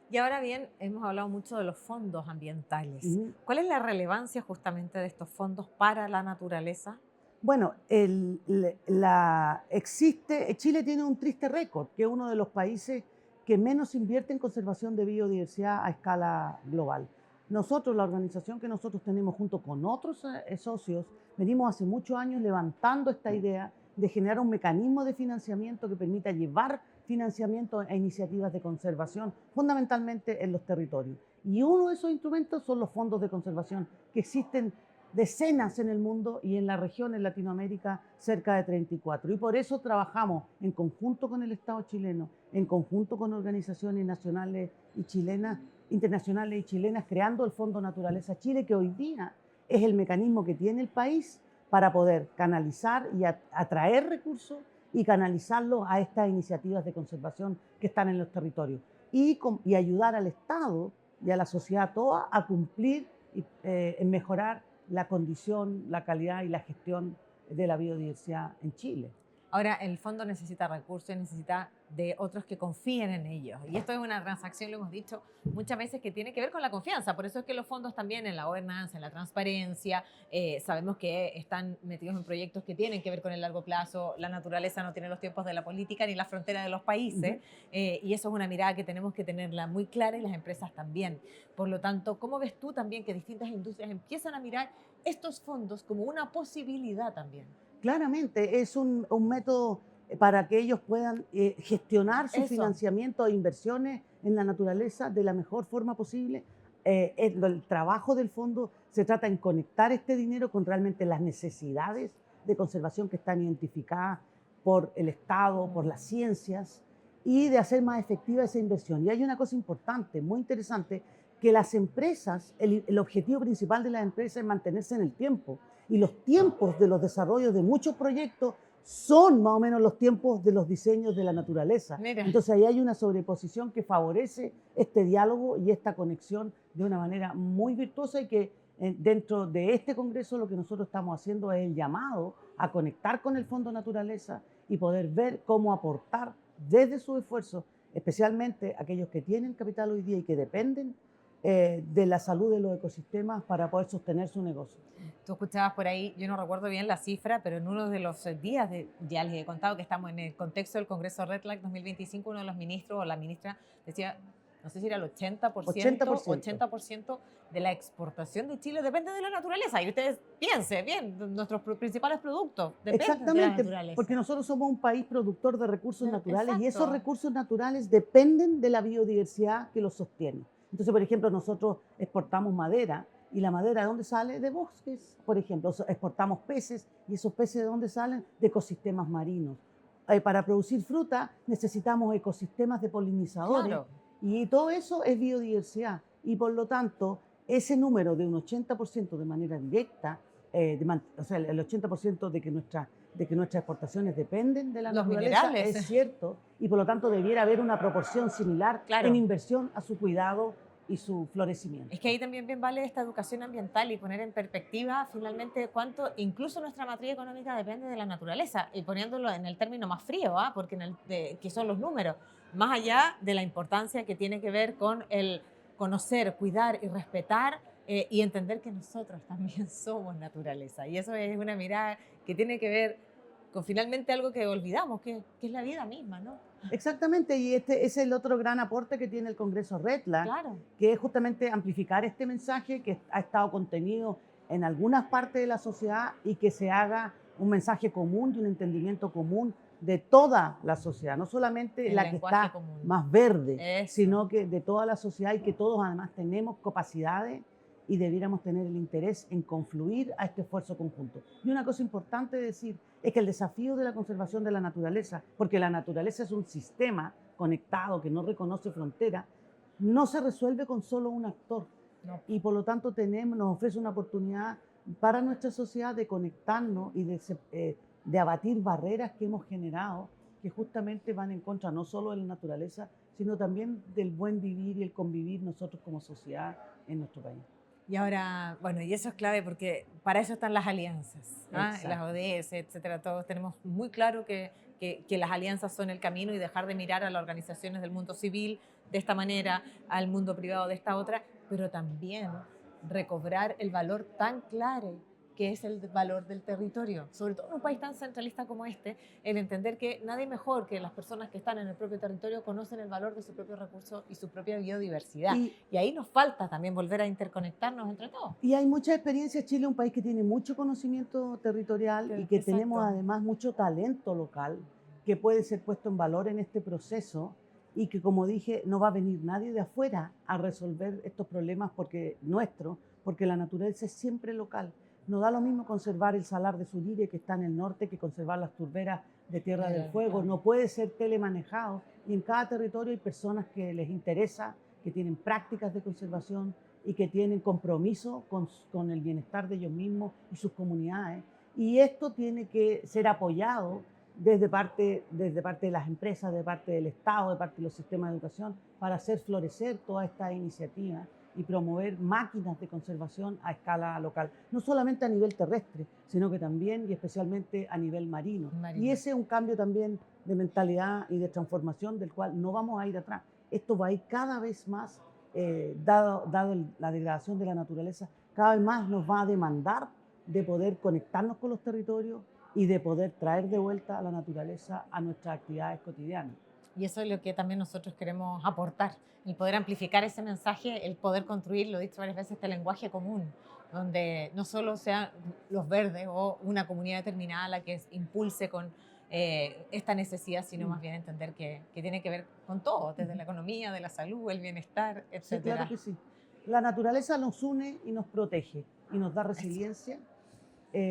Y ahora bien, hemos hablado mucho de los fondos ambientales. ¿Cuál es la relevancia justamente de estos fondos para la naturaleza? Bueno, Chile tiene un triste récord, que es uno de los países que menos invierte en conservación de biodiversidad a escala global. Nosotros, la organización que nosotros tenemos junto con otros socios, venimos hace muchos años levantando esta idea de generar un mecanismo de financiamiento que permita llevar financiamiento a iniciativas de conservación, fundamentalmente en los territorios. Y uno de esos instrumentos son los fondos de conservación, que existen decenas en el mundo y en la región, en Latinoamérica, cerca de 34. Y por eso trabajamos en conjunto con el Estado chileno, en conjunto con organizaciones nacionales y chilenas, internacionales y chilenas, creando el Fondo Naturaleza Chile, que hoy día es el mecanismo que tiene el país para poder canalizar y atraer recursos y canalizarlos a estas iniciativas de conservación que están en los territorios y ayudar al Estado y a la sociedad toda a cumplir en mejorar la condición, la calidad y la gestión de la biodiversidad en Chile. Ahora, el fondo necesita recursos, necesita de otros que confíen en ellos. Y esto es una transacción, lo hemos dicho muchas veces, que tiene que ver con la confianza. Por eso es que los fondos también en la gobernanza, en la transparencia, sabemos que están metidos en proyectos que tienen que ver con el largo plazo. La naturaleza no tiene los tiempos de la política ni la frontera de los países. Y eso es una mirada que tenemos que tenerla muy clara y las empresas también. Por lo tanto, ¿cómo ves tú también que distintas industrias empiezan a mirar estos fondos como una posibilidad también? Claramente, es un método para que ellos puedan gestionar su financiamiento e inversiones en la naturaleza de la mejor forma posible. El trabajo del fondo se trata en conectar este dinero con realmente las necesidades de conservación que están identificadas por el Estado, por las ciencias, y de hacer más efectiva esa inversión. Y hay una cosa importante, muy interesante, que las empresas, el objetivo principal de las empresas es mantenerse en el tiempo. Y los tiempos de los desarrollos de muchos proyectos son más o menos los tiempos de los diseños de la naturaleza. Mira. Entonces ahí hay una sobreposición que favorece este diálogo y esta conexión de una manera muy virtuosa, y que dentro de este Congreso lo que nosotros estamos haciendo es el llamado a conectar con el Fondo Naturaleza y poder ver cómo aportar desde su esfuerzo, especialmente aquellos que tienen capital hoy día y que dependen de la salud de los ecosistemas para poder sostener su negocio. Tú escuchabas por ahí, yo no recuerdo bien la cifra, pero en uno de los días, ya les he contado que estamos en el contexto del Congreso REDLAC 2025, uno de los ministros o la ministra decía, no sé si era el 80% de la exportación de Chile depende de la naturaleza. Y ustedes piensen bien, nuestros principales productos dependen de la naturaleza. Porque nosotros somos un país productor de recursos naturales. Exacto. Y esos recursos naturales dependen de la biodiversidad que los sostiene. Entonces, por ejemplo, nosotros exportamos madera, y la madera ¿de dónde sale? De bosques, por ejemplo. Exportamos peces, y esos peces ¿de dónde salen? De ecosistemas marinos. Para producir fruta necesitamos ecosistemas de polinizadores. Claro. Y todo eso es biodiversidad. Y por lo tanto, ese número de un 80% de manera directa, o sea, el 80% de que nuestras exportaciones dependen de la naturaleza, es cierto. Y por lo tanto debiera haber una proporción similar en inversión a su cuidado y su florecimiento. Es que ahí también bien vale esta educación ambiental y poner en perspectiva finalmente cuánto incluso nuestra matriz económica depende de la naturaleza, y poniéndolo en el término más frío, porque que son los números, más allá de la importancia que tiene que ver con el conocer, cuidar y respetar y entender que nosotros también somos naturaleza. Y eso es una mirada que tiene que ver con finalmente algo que olvidamos, que es la vida misma, ¿no? Exactamente, y este es el otro gran aporte que tiene el Congreso REDLAC, que es justamente amplificar este mensaje que ha estado contenido en algunas partes de la sociedad, y que se haga un mensaje común y un entendimiento común de toda la sociedad, no solamente la que está más verde, sino que de toda la sociedad, y que todos además tenemos capacidades y debiéramos tener el interés en confluir a este esfuerzo conjunto. Y una cosa importante decir es que el desafío de la conservación de la naturaleza, porque la naturaleza es un sistema conectado que no reconoce fronteras, no se resuelve con solo un actor. No. Y por lo tanto nos ofrece una oportunidad para nuestra sociedad de conectarnos y de abatir barreras que hemos generado, que justamente van en contra no solo de la naturaleza, sino también del buen vivir y el convivir nosotros como sociedad en nuestro país. Y ahora, bueno, y eso es clave porque para eso están las alianzas, las ODS, etcétera. Todos tenemos muy claro que las alianzas son el camino, y dejar de mirar a las organizaciones del mundo civil de esta manera, al mundo privado de esta otra, pero también recobrar el valor tan claro que es el valor del territorio, sobre todo en un país tan centralista como este, el entender que nadie mejor que las personas que están en el propio territorio conocen el valor de su propio recurso y su propia biodiversidad. Y ahí nos falta también volver a interconectarnos entre todos. Y hay mucha experiencia. Chile es un país que tiene mucho conocimiento territorial, y que tenemos además mucho talento local que puede ser puesto en valor en este proceso, y que, como dije, no va a venir nadie de afuera a resolver estos problemas porque la naturaleza es siempre local. No da lo mismo conservar el salar de Surire, que está en el norte, que conservar las turberas de Tierra del Fuego. No puede ser telemanejado, y en cada territorio hay personas que les interesa, que tienen prácticas de conservación y que tienen compromiso con el bienestar de ellos mismos y sus comunidades. Y esto tiene que ser apoyado desde parte de las empresas, de parte del Estado, de parte de los sistemas de educación, para hacer florecer toda esta iniciativa y promover máquinas de conservación a escala local, no solamente a nivel terrestre, sino que también y especialmente a nivel marino. Y ese es un cambio también de mentalidad y de transformación del cual no vamos a ir atrás. Esto va a ir cada vez más, dado la degradación de la naturaleza, cada vez más nos va a demandar de poder conectarnos con los territorios y de poder traer de vuelta a la naturaleza a nuestras actividades cotidianas. Y eso es lo que también nosotros queremos aportar, el poder amplificar ese mensaje, el poder construir, lo he dicho varias veces, este lenguaje común, donde no solo sean los verdes o una comunidad determinada la que impulse con esta necesidad, sino más bien entender que tiene que ver con todo, desde la economía, de la salud, el bienestar, etc. Sí, claro que sí. La naturaleza nos une y nos protege y nos da resiliencia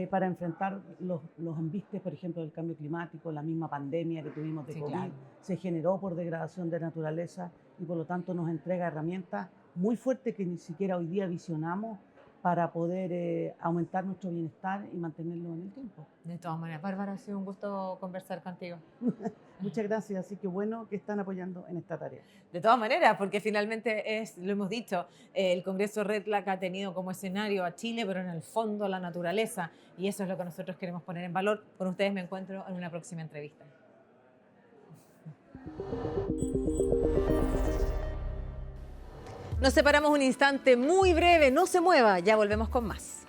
para enfrentar los embistes, por ejemplo, del cambio climático, la misma pandemia que tuvimos de COVID, claro, se generó por degradación de naturaleza y por lo tanto nos entrega herramientas muy fuertes que ni siquiera hoy día visionamos para poder aumentar nuestro bienestar y mantenerlo en el tiempo. De todas maneras, Bárbara, ha sido un gusto conversar contigo. Muchas gracias, así que bueno que están apoyando en esta tarea. De todas maneras, porque finalmente lo hemos dicho, el Congreso REDLAC ha tenido como escenario a Chile, pero en el fondo la naturaleza, y eso es lo que nosotros queremos poner en valor. Con ustedes me encuentro en una próxima entrevista. Nos separamos un instante muy breve, no se mueva, ya volvemos con más.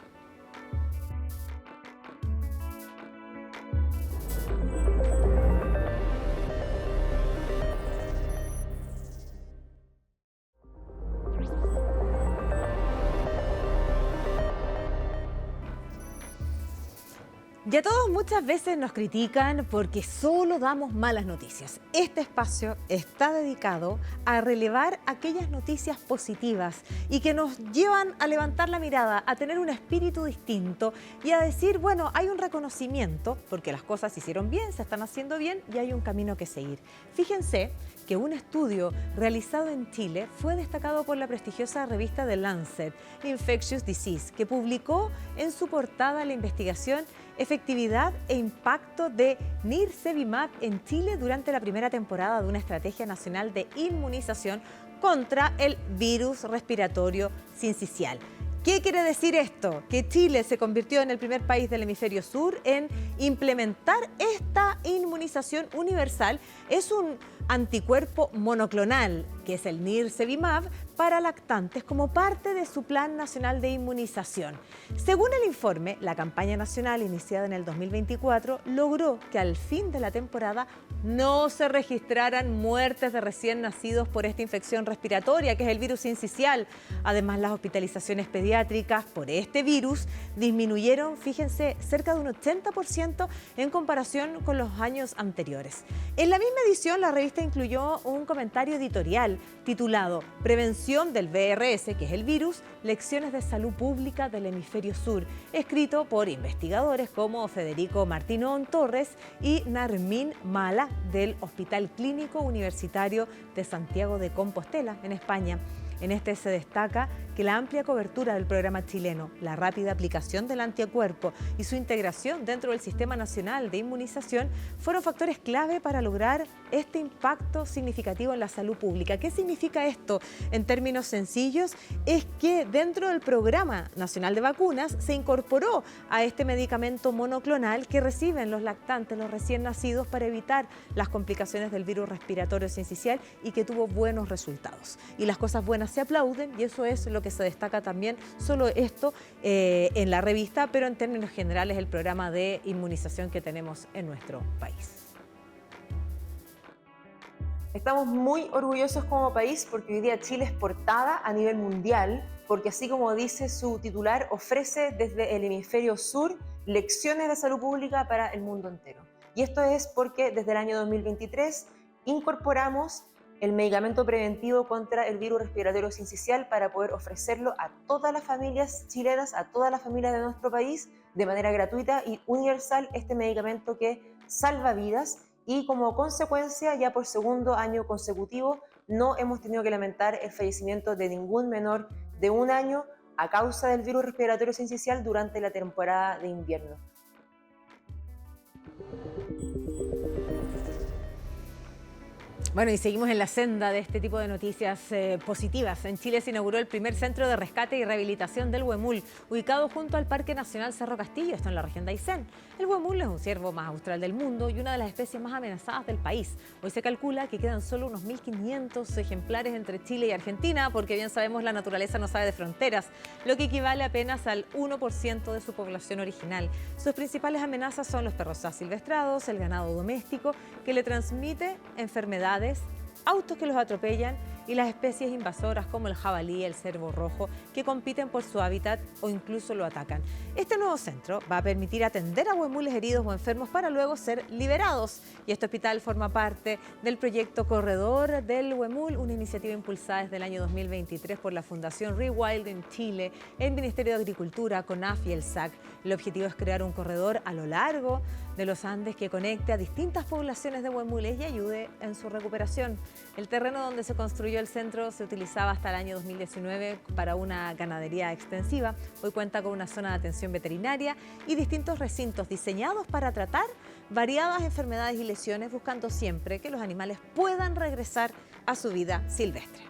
Y a todos muchas veces nos critican porque solo damos malas noticias. Este espacio está dedicado a relevar aquellas noticias positivas y que nos llevan a levantar la mirada, a tener un espíritu distinto y a decir, bueno, hay un reconocimiento porque las cosas se hicieron bien, se están haciendo bien y hay un camino que seguir. Fíjense que un estudio realizado en Chile fue destacado por la prestigiosa revista The Lancet Infectious Disease, que publicó en su portada la investigación efectividad e impacto de Nirsevimab en Chile durante la primera temporada de una estrategia nacional de inmunización contra el virus respiratorio sincicial. ¿Qué quiere decir esto? Que Chile se convirtió en el primer país del hemisferio sur en implementar esta inmunización universal. Es un anticuerpo monoclonal, que es el Nirsevimab, para lactantes como parte de su Plan Nacional de Inmunización. Según el informe, la campaña nacional iniciada en el 2024 logró que al fin de la temporada no se registraran muertes de recién nacidos por esta infección respiratoria, que es el virus sincicial. Además, las hospitalizaciones pediátricas por este virus disminuyeron, fíjense, cerca de un 80% en comparación con los años anteriores. En la misma edición, la revista incluyó un comentario editorial titulado Prevención del VRS, que es el virus, lecciones de salud pública del hemisferio sur, escrito por investigadores como Federico Martinón Torres y Narmín Mala del Hospital Clínico Universitario de Santiago de Compostela, en España. En este se destaca que la amplia cobertura del programa chileno, la rápida aplicación del anticuerpo y su integración dentro del Sistema Nacional de Inmunización fueron factores clave para lograr este impacto significativo en la salud pública. ¿Qué significa esto? En términos sencillos, es que dentro del Programa Nacional de Vacunas se incorporó a este medicamento monoclonal que reciben los lactantes, los recién nacidos, para evitar las complicaciones del virus respiratorio sincicial y que tuvo buenos resultados. Y las cosas buenas se aplauden y eso es lo que se destaca también, solo esto en la revista, pero en términos generales el programa de inmunización que tenemos en nuestro país. Estamos muy orgullosos como país porque hoy día Chile es portada a nivel mundial, porque así como dice su titular, ofrece desde el hemisferio sur lecciones de salud pública para el mundo entero. Y esto es porque desde el año 2023 incorporamos el medicamento preventivo contra el virus respiratorio sincicial para poder ofrecerlo a todas las familias chilenas, a todas las familias de nuestro país, de manera gratuita y universal, este medicamento que salva vidas y como consecuencia ya por segundo año consecutivo no hemos tenido que lamentar el fallecimiento de ningún menor de 1 año a causa del virus respiratorio sincicial durante la temporada de invierno. Bueno, y seguimos en la senda de este tipo de noticias positivas. En Chile se inauguró el primer centro de rescate y rehabilitación del huemul, ubicado junto al Parque Nacional Cerro Castillo, esto en la región de Aysén. El huemul es un ciervo más austral del mundo y una de las especies más amenazadas del país. Hoy se calcula que quedan solo unos 1.500 ejemplares entre Chile y Argentina, porque bien sabemos la naturaleza no sabe de fronteras, lo que equivale apenas al 1% de su población original. Sus principales amenazas son los perros asilvestrados, el ganado doméstico, que le transmite enfermedades, autos que los atropellan y las especies invasoras como el jabalí, el cervo rojo, que compiten por su hábitat o incluso lo atacan. Este nuevo centro va a permitir atender a huemules heridos o enfermos para luego ser liberados. Y este hospital forma parte del proyecto Corredor del Huemul, una iniciativa impulsada desde el año 2023 por la Fundación Rewilding Chile, el Ministerio de Agricultura, CONAF y el SAC. El objetivo es crear un corredor a lo largo de los Andes que conecte a distintas poblaciones de huemules y ayude en su recuperación. El terreno donde se construyó el centro se utilizaba hasta el año 2019 para una ganadería extensiva. Hoy cuenta con una zona de atención veterinaria y distintos recintos diseñados para tratar variadas enfermedades y lesiones, buscando siempre que los animales puedan regresar a su vida silvestre.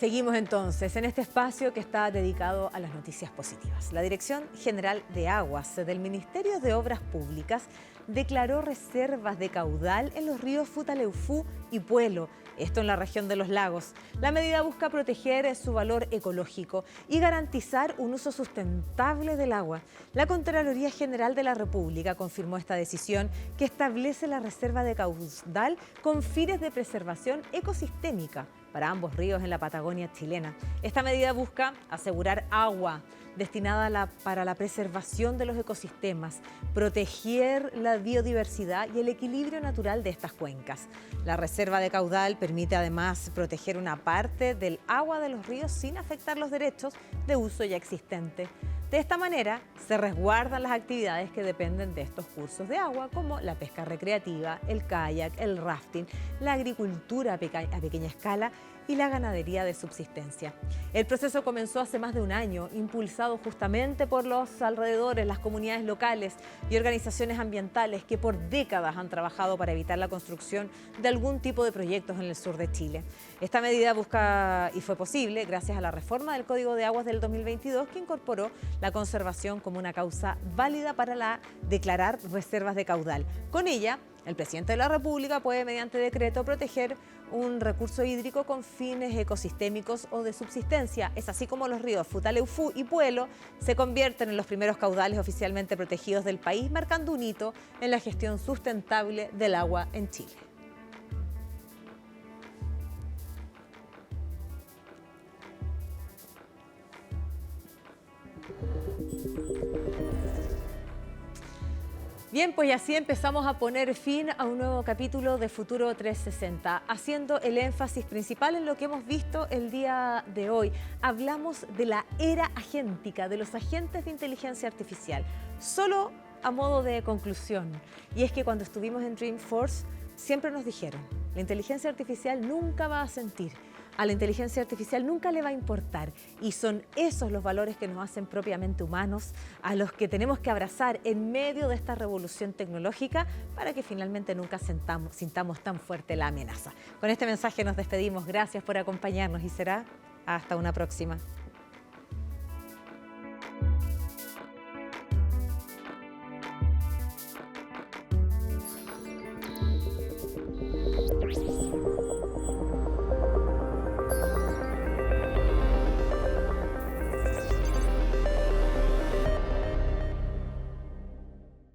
Seguimos entonces en este espacio que está dedicado a las noticias positivas. La Dirección General de Aguas del Ministerio de Obras Públicas declaró reservas de caudal en los ríos Futaleufú y Puelo, esto en la región de los lagos. La medida busca proteger su valor ecológico y garantizar un uso sustentable del agua. La Contraloría General de la República confirmó esta decisión que establece la reserva de caudal con fines de preservación ecosistémica para ambos ríos en la Patagonia chilena. Esta medida busca asegurar agua destinada para la preservación de los ecosistemas, proteger la biodiversidad y el equilibrio natural de estas cuencas. La reserva de caudal permite además proteger una parte del agua de los ríos sin afectar los derechos de uso ya existentes. De esta manera, se resguardan las actividades que dependen de estos cursos de agua, como la pesca recreativa, el kayak, el rafting, la agricultura a pequeña escala y la ganadería de subsistencia. El proceso comenzó hace más de un año, impulsado justamente por los alrededores, las comunidades locales y organizaciones ambientales que por décadas han trabajado para evitar la construcción de algún tipo de proyectos en el sur de Chile. Esta medida busca y fue posible gracias a la reforma del Código de Aguas del 2022 que incorporó la conservación como una causa válida para declarar reservas de caudal. Con ella, el presidente de la República puede, mediante decreto, proteger un recurso hídrico con fines ecosistémicos o de subsistencia. Es así como los ríos Futaleufú y Puelo se convierten en los primeros caudales oficialmente protegidos del país, marcando un hito en la gestión sustentable del agua en Chile. Bien, pues así empezamos a poner fin a un nuevo capítulo de Futuro 360, haciendo el énfasis principal en lo que hemos visto el día de hoy. Hablamos de la era agéntica, de los agentes de inteligencia artificial. Solo a modo de conclusión, y es que cuando estuvimos en Dreamforce siempre nos dijeron, la inteligencia artificial nunca va a sentir. A la inteligencia artificial nunca le va a importar y son esos los valores que nos hacen propiamente humanos, a los que tenemos que abrazar en medio de esta revolución tecnológica para que finalmente nunca sintamos tan fuerte la amenaza. Con este mensaje nos despedimos, gracias por acompañarnos y será hasta una próxima.